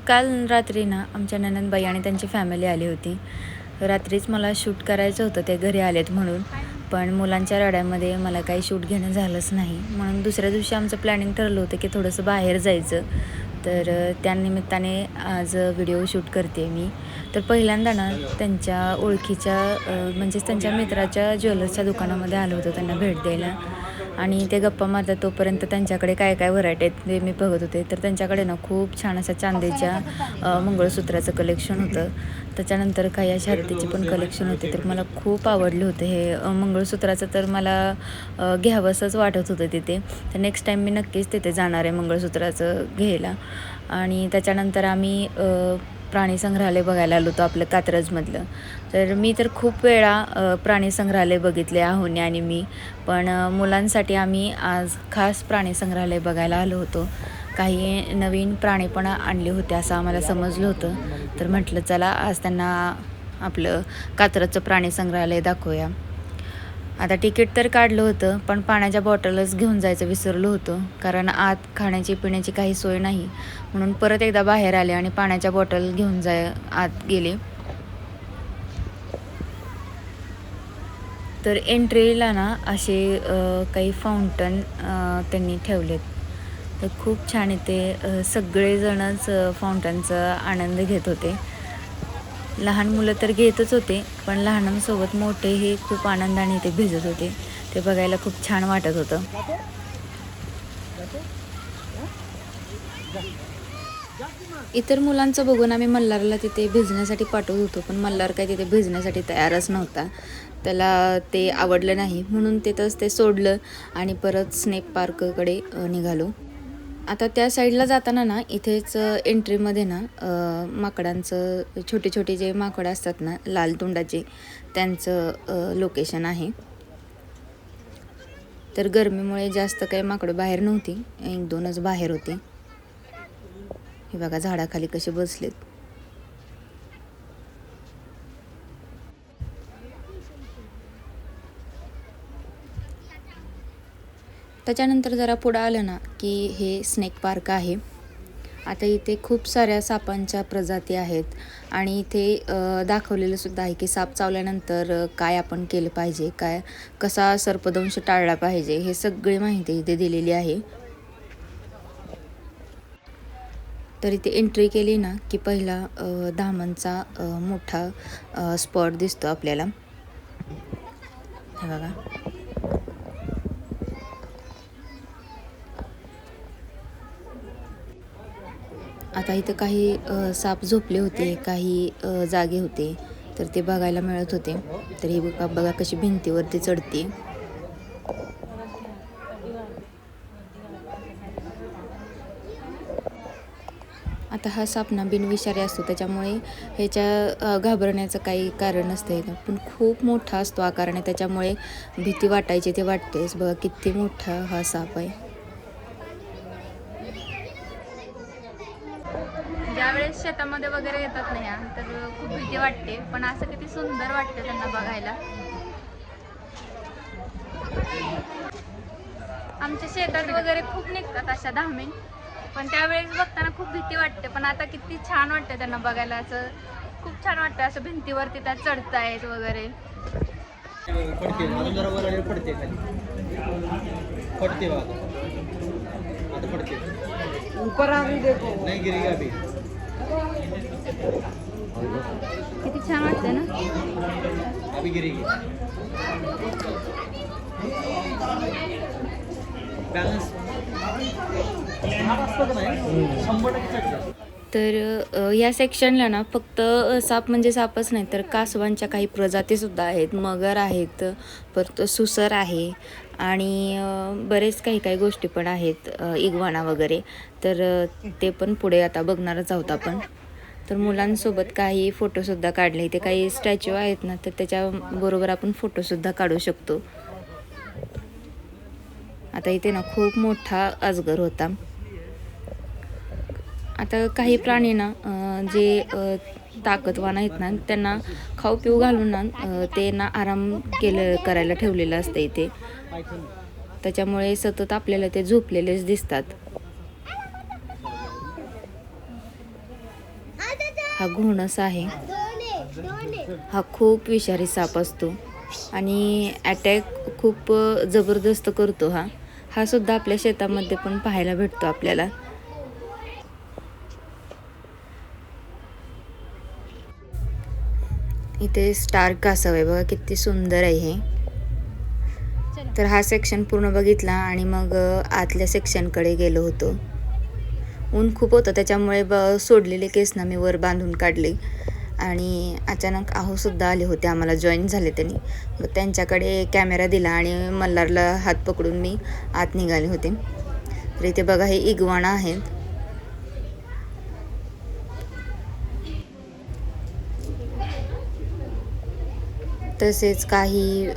काल रात्री ना आमच्या ननंदबाई आणि त्यांची फॅमिली आली होती. रात्रीच मला शूट करायचं होतं, ते घरी आलेत म्हणून. पण मुलांच्या रड्यामध्ये मला काही शूट घेणं झालंच नाही. म्हणून दुसऱ्या दिवशी आमचं प्लॅनिंग ठरलं होतं की थोडंसं बाहेर जायचं. तर त्यानिमित्ताने आज व्हिडिओ शूट करते मी. तर पहिल्यांदा ना त्यांच्या ओळखीच्या म्हणजेच त्यांच्या मित्राच्या ज्वेलर्सच्या दुकानामध्ये आलो होतो त्यांना भेट द्यायला. आणि ते गप्पा मारतात तोपर्यंत त्यांच्याकडे काय काय व्हरायटी आहेत ते मी बघत होते. तर त्यांच्याकडे ना खूप छान असं चांदीच्या मंगळसूत्राचं कलेक्शन होतं. त्याच्यानंतर काही अशा हत्तीचे पण कलेक्शन होते. तर मला खूप आवडलं होतं हे मंगळसूत्राचं. तर मला घ्यावंसंच वाटत होतं तिथे. तर नेक्स्ट टाईम मी नक्कीच तिथे जाणार आहे मंगळसूत्राचं घ्यायला. आणि त्याच्यानंतर आम्ही प्राणी संग्रहालय बघायला आलो होतो आपलं कात्रजमधलं. तर मी तर खूप वेळा प्राणी संग्रहालय बघितले आहोने आणि मी. पण मुलांसाठी आम्ही आज खास प्राणी संग्रहालय बघायला आलो होतो. काही नवीन प्राणी पण आणले होते असं आम्हाला समजलं होतं. तर म्हटलं चला आज त्यांना आपलं कात्रजचं प्राणी संग्रहालय दाखवूया. आता तिकीट तर काढलं होतं, पण पाण्याच्या बॉटलच घेऊन जायचं विसरलो होतो. कारण आत खाण्याची पिण्याची काही सोय नाही. म्हणून परत एकदा बाहेर आले आणि पाण्याच्या बॉटल घेऊन आत गेले. तर एंट्रीला ना असे काही फाउंटन त्यांनी ठेवलेत. तर खूप छान इथे सगळेजणच फाउंटनचा आनंद घेत होते. लहान मुलं तर घेतच होते, पण लहानांसोबत मोठेही खूप आनंदाने इथे भिजत होते. ते बघायला खूप छान वाटत होतं. इतर मुलांचं बघून आम्ही मल्हारला तिथे भिजण्यासाठी पाठवत होतो, पण मल्हार काही तिथे भिजण्यासाठी तयारच नव्हता. त्याला ते आवडलं नाही, म्हणून तिथंच ते सोडलं आणि परत स्नेक पार्ककडे निघालो. आता त्या साईडला जाताना ना इथेच एंट्रीमध्ये ना माकडांचं छोटे छोटे जे माकडं असतात ना लाल तोंडाचे, त्यांचं लोकेशन आहे. तर गरमीमुळे जास्त काही माकडं बाहेर नव्हती, 1-2च बाहेर होती. हे बघा झाडाखाली कसे बसलेत. त्याच्यानंतर जरा पुढं आलं ना की हे स्नेक पार्क आहे. आता इथे खूप साऱ्या सापांच्या प्रजाती आहेत आणि इथे दाखवलेलं सुद्धा आहे की साप चावल्यानंतर काय आपण केलं पाहिजे, कसा सर्पदंश टाळला पाहिजे, हे सगळी माहिती इथे दिलेली आहे. तर इथे एंट्री केली ना की पहिला धामणचा मोठा स्पॉट दिसतो आपल्याला. हे बघा. आता इथं काही साप झोपले होते, काही जागे होते, तर ते बघायला मिळत होते. तर ही बघा कशी भिंतीवरती चढते. आता हा साप ना बिनविषारी असतो, त्याच्यामुळे ह्याच्या घाबरण्याचं काही कारण नसतं. पण खूप मोठा असतो आकाराने, त्याच्यामुळे भीती वाटायची ते वाटतेच. बघा किती मोठा हा साप आहे. ज्यावेळेस शेतामध्ये वगैरे येतात ना या, तर खूप भीती वाटते, पण असं किती सुंदर वाटते त्यांना बघायला. आमच्या शेतात वगैरे खूप निघतात अशा धामी, पण त्यावेळेस बघताना खूप भीती वाटते. पण आता किती छान वाटते त्यांना बघायला, असं खूप छान वाटतं. असं भिंतीवरती त्या चढतायत वगैरे. पडते अजून जरा वर पडते खाली पडते बघा आता पडते ऊपर आम्ही देखो नाही गिरी अभी किती छान वाटते ना. अभी गिरी बॅलन्स असतं नाही 100% तर या सेक्शनला ना फक्त साप म्हणजे सापच नाही, तर कासवांच्या काही प्रजातीसुद्धा आहेत, मगर आहेत, परत सुसर आहे आणि बरेच काही काही गोष्टी पण आहेत, इग्वाना वगैरे. तर ते पण पुढे आता बघणारच आहोत आपण. तर मुलांसोबत काही फोटोसुद्धा काढले. इथे काही स्टॅच्यू आहेत ना, तर त्याच्याबरोबर आपण फोटोसुद्धा काढू शकतो. आता इथे ना खूप मोठा अजगर होता. आता काही प्राणी ना जे ताकदवान आहेत ना, त्यांना खाऊ पिऊ घालून ना ते ना आराम करायला ठेवलेलं असतं इथे. त्याच्यामुळे सतत आपल्याला ते झोपलेलेच दिसतात. हा घोणस आहे. हा खूप विषारी साप असतो आणि अटॅक खूप जबरदस्त करतो. हा सुद्धा आपल्या शेतामध्ये पण पाहायला भेटतो आपल्याला. इथे स्टार कासव आहे बघा, किती सुंदर आहे हे. तर हा सेक्शन पूर्ण बघितला आणि मग आतल्या सेक्शनकडे गेलो होतो. ऊन खूप होतं त्याच्यामुळे सोडलेले केस ना मी वर बांधून काढले आणि अचानक आहोसुद्धा आले होते, आम्हाला जॉईन झाले त्यांनी. मग त्यांच्याकडे कॅमेरा दिला आणि मल्हारला हात पकडून मी आत निघाले होते. तर इथे बघा हे इग्वाणा आहेत. तसेच काही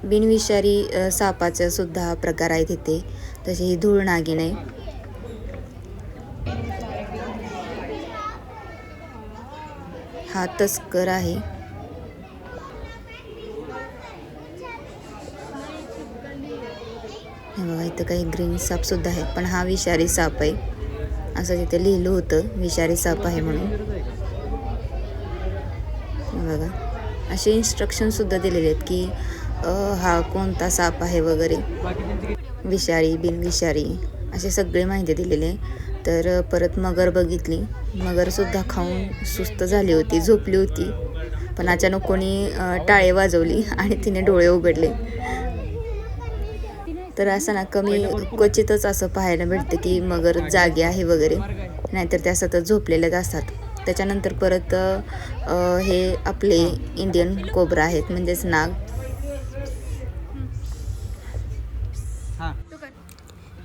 बिनविषारी सापाचे सुद्धा प्रकार आहेत इथे. तसे ही धूळ नागिन आहे. हा तस्कर आहे. हे बघा इथं काही ग्रीन साप सुद्धा आहेत, पण हा विषारी साप आहे असं तिथे लिहिलं होतं, विषारी साप आहे म्हणून. बघा असे इन्स्ट्रक्शन सुद्धा दिलेले आहेत की हा कोणता साप आहे वगैरे, विषारी बिनविषारी असे सगळे माहिती दिलेले आहे. तर परत मगर बघितली. मगरसुद्धा खाऊन सुस्त झाली होती, झोपली होती. पण अचानक कोणी टाळे वाजवली आणि तिने डोळे उघडले. तर असं ना कमी क्वचितच असं पाहायला भेटतं की मगर जागे आहे वगैरे, नाहीतर त्या सतत झोपलेल्याच असतात. त्याच्यानंतर परत हे आपले इंडियन कोब्रा आहेत, म्हणजेच नाग.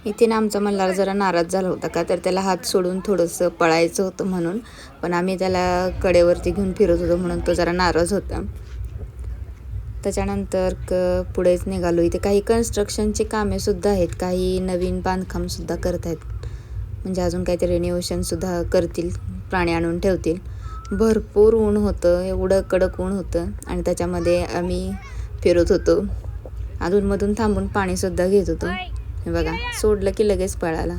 इथे ना आमचा मल्हार जरा नाराज झाला होता का, तर त्याला हात सोडून थोडंसं पळायचं होतं म्हणून, पण आम्ही त्याला कडेवरती घेऊन फिरत होतो म्हणून तो जरा नाराज होता. त्याच्यानंतर पुढेच निघालो. इथे काही कन्स्ट्रक्शनचे कामेसुद्धा आहेत, काही नवीन बांधकामसुद्धा करत आहेत, म्हणजे अजून काहीतरी रिनोव्हेशनसुद्धा करतील, प्राणी आणून ठेवतील. भरपूर ऊन होतं, एवढं कडक ऊन होतं आणि त्याच्यामध्ये आम्ही फिरत होतो. अधूनमधून थांबून पाणीसुद्धा घेत होतो. हे बघा सोडलं की लगेच पळाला.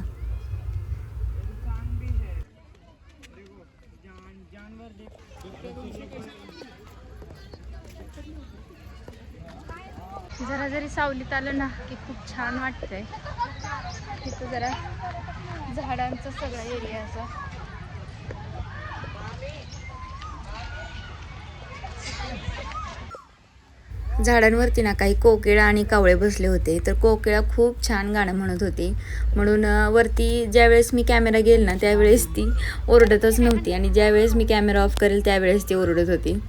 जरा जरी सावलीत आलं ना की खूप छान वाटतंय. तिथं जरा झाडांचा सगळा एरिया असा. झाडांवरती ना काही कोकिळा आणि कावळे बसले होते. तर कोकिळा खूप छान गाणं म्हणत होती, म्हणून वरती ज्यावेळेस मी कॅमेरा घेईल ना त्यावेळेस ती ओरडतच नव्हती आणि ज्यावेळेस मी कॅमेरा ऑफ करेल त्यावेळेस ती ओरडत होती.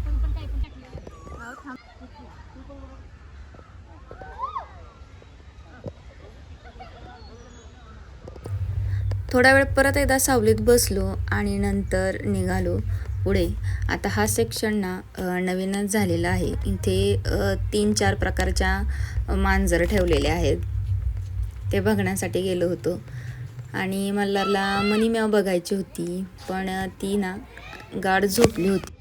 थोडा वेळ परत एकदा सावलीत बसलो आणि नंतर निघालो पुढे. आता हा सेक्शन ना नवीनच झालेला आहे. इथे 3-4 प्रकारच्या मांजर ठेवलेले आहेत, ते बघण्यासाठी गेलो होतो. आणि मल्हारला मनी मॅव बघायची होती, पण ती ना गाढ झोपली होती.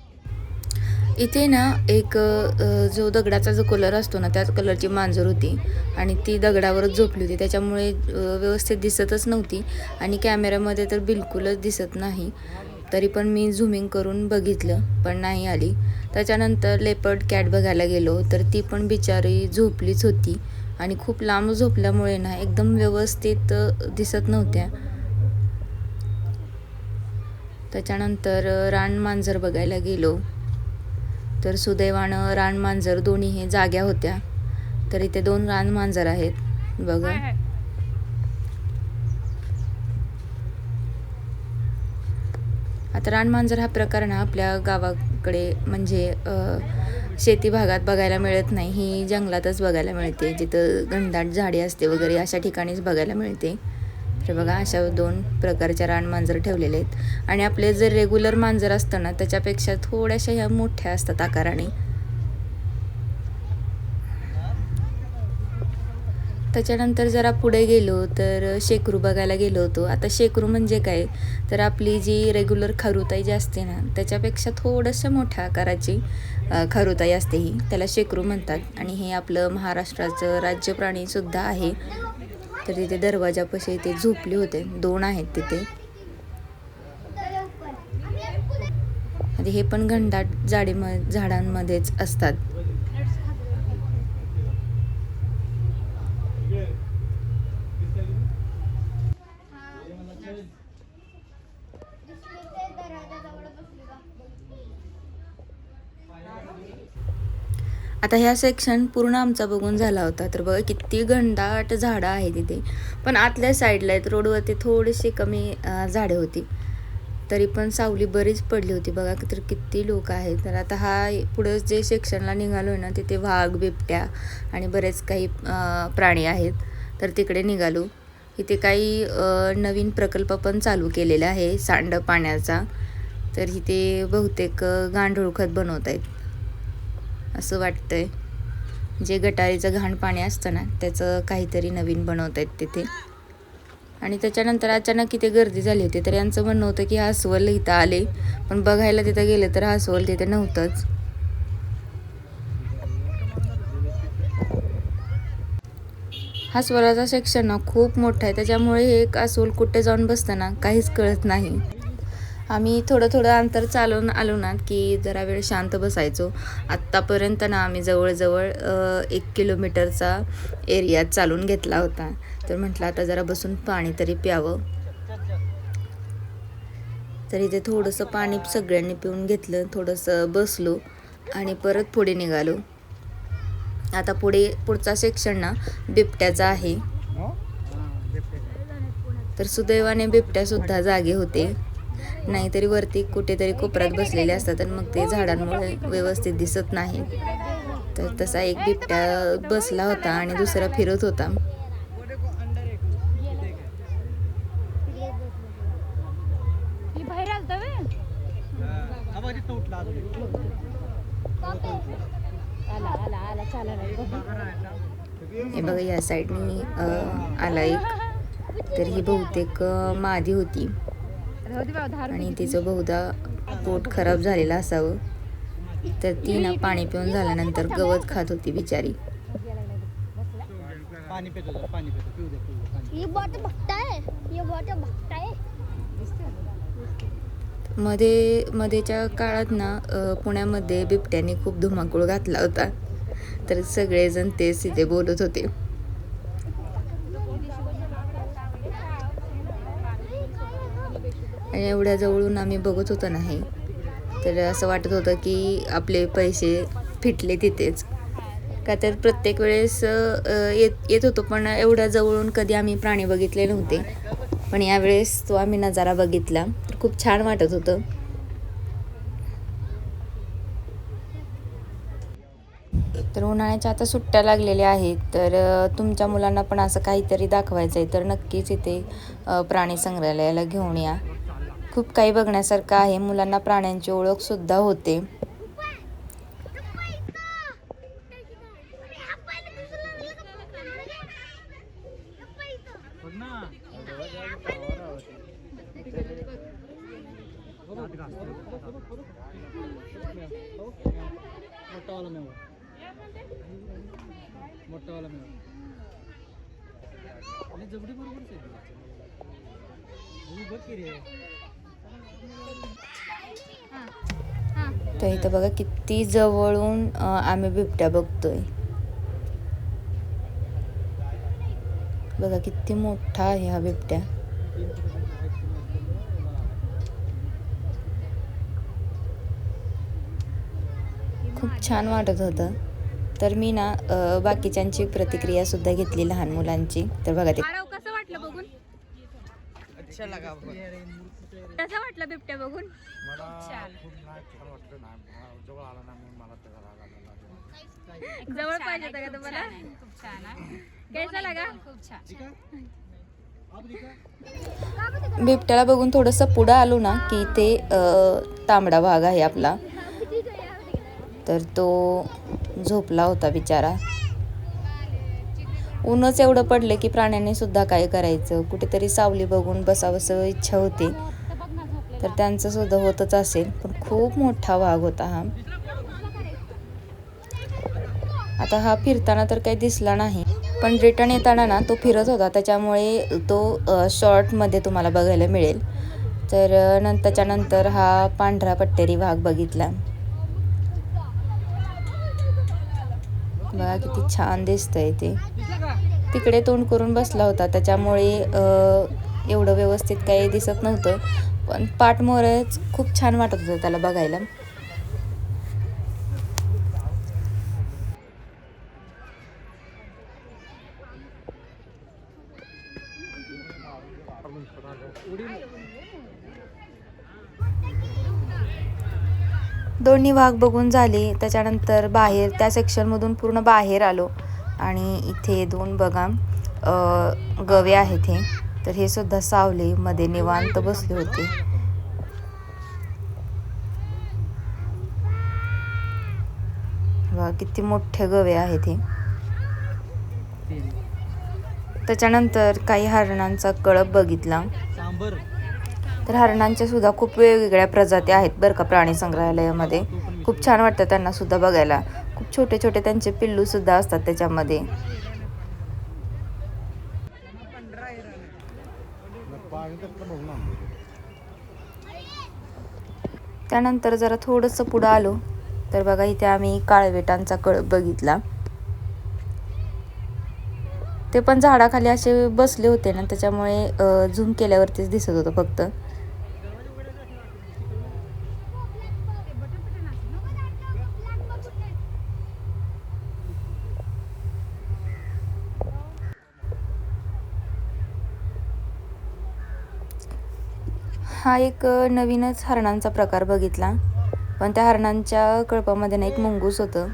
इथे ना एक जो दगडाचा जो कलर असतो ना त्याच कलरची मांजर होती आणि ती दगडावरच झोपली होती, त्याच्यामुळे व्यवस्थित दिसतच नव्हती आणि कॅमेऱ्यामध्ये तर बिलकुलच दिसत नाही. तरी पण मी झूमिंग करून बघितलं पण नाही आली. त्याच्यानंतर लेपर्ड कॅट बघायला गेलो, तर ती पण बिचारी झोपलीच होती आणि खूप लांब झोपल्यामुळे ना एकदम व्यवस्थित दिसत नव्हत्या. त्याच्यानंतर रानमांजर बघायला गेलो, तर सुदैवानं रानमांजर दोन्ही हे जाग्या होत्या. तर इथे 2 रानमांजर आहेत बघा. आता रानमांजर हा प्रकार ना आपल्या गावाकडे म्हणजे शेती भागात बघायला मिळत नाही. ही जंगलातच बघायला मिळते, जिथं घनदाट झाडे असते वगैरे अशा ठिकाणीच बघायला मिळते. तर बघा अशा 2 प्रकारच्या रानमांजर ठेवलेले आहेत आणि आपले जर रेग्युलर मांजर असतं ना त्याच्यापेक्षा थोड्याशा ह्या मोठ्या असतात आकाराने. त्याच्यानंतर जरा पुढे गेलो तर शेकरू बघायला गेलो होतो. आता शेकरू म्हणजे काय, तर आपली जी रेग्युलर खरुताई जी असते ना त्याच्यापेक्षा थोडंसं मोठ्या आकाराची खरुताई असते, ही त्याला शेकरू म्हणतात. आणि हे आपलं महाराष्ट्राचं राज्य प्राणीसुद्धा आहे. तर तिथे दरवाजापाशी ते झोपले होते, 2 आहेत तिथे. म्हणजे हे पण घनदाट झाडांमध्येच असतात. आता ह्या सेक्शन पूर्ण आमचा बघून झाला होता. तर बघा किती घनदाट झाडं आहे तिथे, पण आतल्या साईडला आहेत, रोडवरती थोडीशी कमी झाडे होती, तरी पण सावली बरीच पडली होती. बघा तर किती लोक आहेत. तर आता हा पुढं जे सेक्शनला निघालो आहे ना, तिथे वाघ, बिबट्या आणि बरेच काही प्राणी आहेत. तर तिकडे निघालो. इथे काही नवीन प्रकल्प पण चालू केलेला आहे सांड पाण्याचा. तर इथे बहुतेक गांडूळ खत बनवत आहेत असं वाटतंय. जे गटारीचं घाण पाणी असतं ना, त्याचं काहीतरी नवीन बनवत आहेत तिथे. आणि त्याच्यानंतर अचानक इथे गर्दी झाली होती. तर यांचं म्हणणं होतं की अस्वल इथं आले, पण बघायला तिथं गेलं तर अस्वल तिथे नव्हतंच. हा अस्वलाचा सेक्शन ना खूप मोठा आहे, त्याच्यामुळे हे एक अस्वल कुठे जाऊन बसतं ना काहीच कळत नाही. आम्ही थोडं अंतर चालून आलो ना की जरा वेळ शांत बसायचो. आत्तापर्यंत ना आम्ही जवळजवळ 1 किलोमीटरचा एरिया चालून घेतला होता. तर म्हटलं आता जरा बसून पाणी तरी प्यावं. तर इथे थोडंसं पाणी सगळ्यांनी पिऊन घेतलं, थोडंसं बसलो आणि परत पुढे निघालो. आता पुढचा सेक्शन ना बिबट्याचा आहे. तर सुदैवाने बिबट्यासुद्धा जागे होते, नाहीतरी वरती कुठेतरी कोपऱ्यात बसलेले असतात आणि मग ते झाडांमुळे व्यवस्थित दिसत नाही. तर तसा एक बिबट्या बसला होता आणि दुसरा फिरत होता. हे बघा या साईडनी आला एक. तर ही बहुतेक मादी होती आणि तिचं बहुधा पोट खराब झालेलं असावं. तर ती ना पाणी पिऊन झाल्यानंतर गवत खात होती बिचारी. मध्येच्या काळात ना पुण्यामध्ये बिबट्याने खूप धुमाकूळ घातला होता. तर सगळेजण तेच तिथे बोलत होते. आणि एवढ्या जवळून आम्ही बघत होतो नाही, तर असं वाटत होतं की आपले पैसे फिटले तिथेच. का तर प्रत्येक वेळेस येत होतो, पण एवढ्या जवळून कधी आम्ही प्राणी बघितले नव्हते. पण यावेळेस तो आम्ही नजारा बघितला, तर खूप छान वाटत होतं. तर उन्हाळ्याच्या आता सुट्ट्या लागलेल्या आहेत. तर तुमच्या मुलांना पण असं काहीतरी दाखवायचं आहे तर नक्कीच इथे प्राणी संग्रहालयाला घेऊन या. खूप काही बघण्यासारखं आहे. मुलांना प्राण्यांची ओळखसुद्धा होते. तर इथं बघा किती जवळून आम्ही बिबट्या बघतोय. बघा किती मोठा आहे हा बिबट्या. खूप छान वाटत होतं. तर मी ना बाकीच्यांची प्रतिक्रिया सुद्धा घेतली लहान मुलांची. तर बघा ते कसं वाटलं बघून? अच्छा लगा. कसं वाटलं बिबट्या बघून? जवळ पाहिजे होता का तुम्हाला? खूप छान. कैसा लगा? खूप छान. बिबट्याला बघून थोडंसं पुढं आलो ना की ते तांबडा वाघ आहे आपला. तर तो झोपला होता बिचारा. ऊनच एवढं पडलं की प्राण्यांनी सुद्धा काय करायचं, कुठेतरी सावली बघून बसावंसं इच्छा होती. तर त्यांचं सुद्धा होतच असेल, पण खूप मोठा वाघ होता हा. आता हा फिरताना तर काही दिसला नाही, पण रिटर्न येताना ना तो फिरत होता, त्याच्यामुळे तो शॉर्टमध्ये तुम्हाला बघायला मिळेल. तर त्याच्यानंतर हा पांढरा पट्टेरी वाघ बघितला. बघा किती छान दिसतंय ते. तिकडे तोंड करून बसला होता त्याच्यामुळे एवढं व्यवस्थित काही दिसत नव्हतं, पण पाठमोरच खूप छान वाटत होतं त्याला बघायला. दोन्ही वाघ बघून झाले. त्याच्यानंतर बाहेर त्या सेक्शनमधून पूर्ण बाहेर आलो आणि इथे 2 बघा गवे आहेत हे. तर हे सुद्धा सावलीमध्ये निवांत बसले होते. बघा किती मोठे गवे आहेत हे. त्याच्यानंतर काही हरणांचा कळप बघितला. तर हरणांच्या सुद्धा खूप वेगवेगळ्या प्रजाती आहेत बरं का प्राणी संग्रहालयामध्ये. खूप छान वाटतं त्यांना सुद्धा बघायला. खूप छोटे छोटे त्यांचे पिल्लू सुद्धा असतात त्याच्यामध्ये. त्यानंतर जरा थोडंसं पुढं आलो तर बघा इथे आम्ही काळवेटांचा कळप बघितला. ते पण झाडाखाली असे बसले होते ना, त्याच्यामुळे झूम केल्यावरतीच दिसत होतं फक्त. हा एक नवीनच हरणांचा प्रकार बघितला, पण त्या हरणांच्या कळपामध्ये ना एक मुंगूस होतं.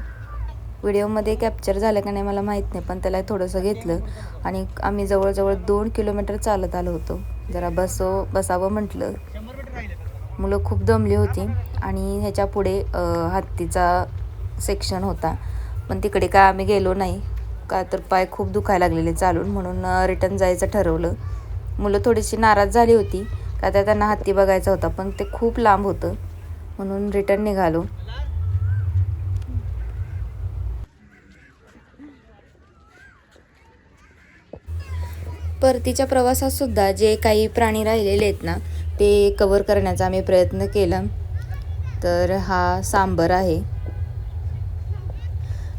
व्हिडिओमध्ये कॅप्चर झालं का नाही मला माहीत नाही, पण त्याला थोडंसं घेतलं आणि आम्ही जवळजवळ 2 किलोमीटर चालत आलो होतो. जरा बसावं म्हटलं. मुलं खूप दमली होती आणि ह्याच्या पुढे हत्तीचा सेक्शन होता, पण तिकडे काय आम्ही गेलो नाही का तर पाय खूप दुखायला लागलेले चालून, म्हणून रिटर्न जायचं ठरवलं. मुलं थोडीशी नाराज झाली होती का तर त्यांना हत्ती बघायचा होता, पण ते खूप लांब होतं म्हणून रिटर्न निघालो. परतीच्या प्रवासात सुद्धा जे काही प्राणी राहिलेले आहेत ना ते कव्हर करण्याचा आम्ही प्रयत्न केला. तर हा सांबर आहे.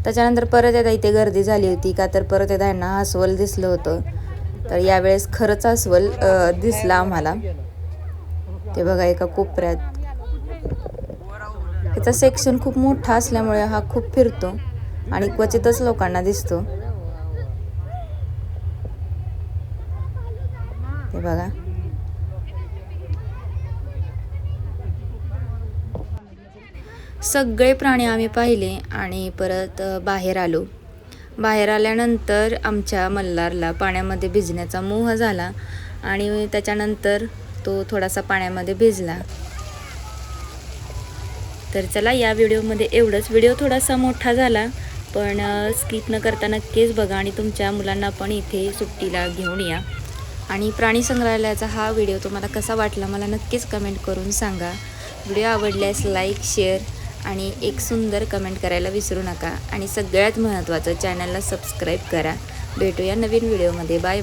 त्याच्यानंतर परत एकदा इथे गर्दी झाली होती का तर परत एकदा यांना अस्वल दिसलं होतं. तर यावेळेस खरंच अस्वल दिसला आम्हाला. ते बघा एका कोपऱ्यात. याचा सेक्शन खूप मोठा असल्यामुळे हा खूप फिरतो आणि क्वचितच लोकांना दिसतो. हे बघा. सगळे प्राणी आम्ही पाहिले आणि परत बाहेर आलो. बाहेर आल्यानंतर आमच्या मल्हारला पाण्यामध्ये भिजण्याचा मोह झाला आणि त्याच्यानंतर तो थोडासा पाण्यामध्ये भिजला. तर चला या व्हिडिओमध्ये एवढंच. व्हिडिओ थोडासा मोठा झाला, पण स्किप न करता नक्कीच बघा आणि तुमच्या मुलांना पण इथे सुट्टीला घेऊन या. आणि प्राणी संग्रहालयाचा हा व्हिडिओ तुम्हाला कसा वाटला मला नक्कीच कमेंट करून सांगा. व्हिडिओ आवडल्यास लाईक, शेअर आणि एक सुंदर कमेंट करायला विसरू नका. आणि सगळ्यात महत्त्वाचं चॅनलला सबस्क्राईब करा. भेटूया नवीन व्हिडिओमध्ये. बाय.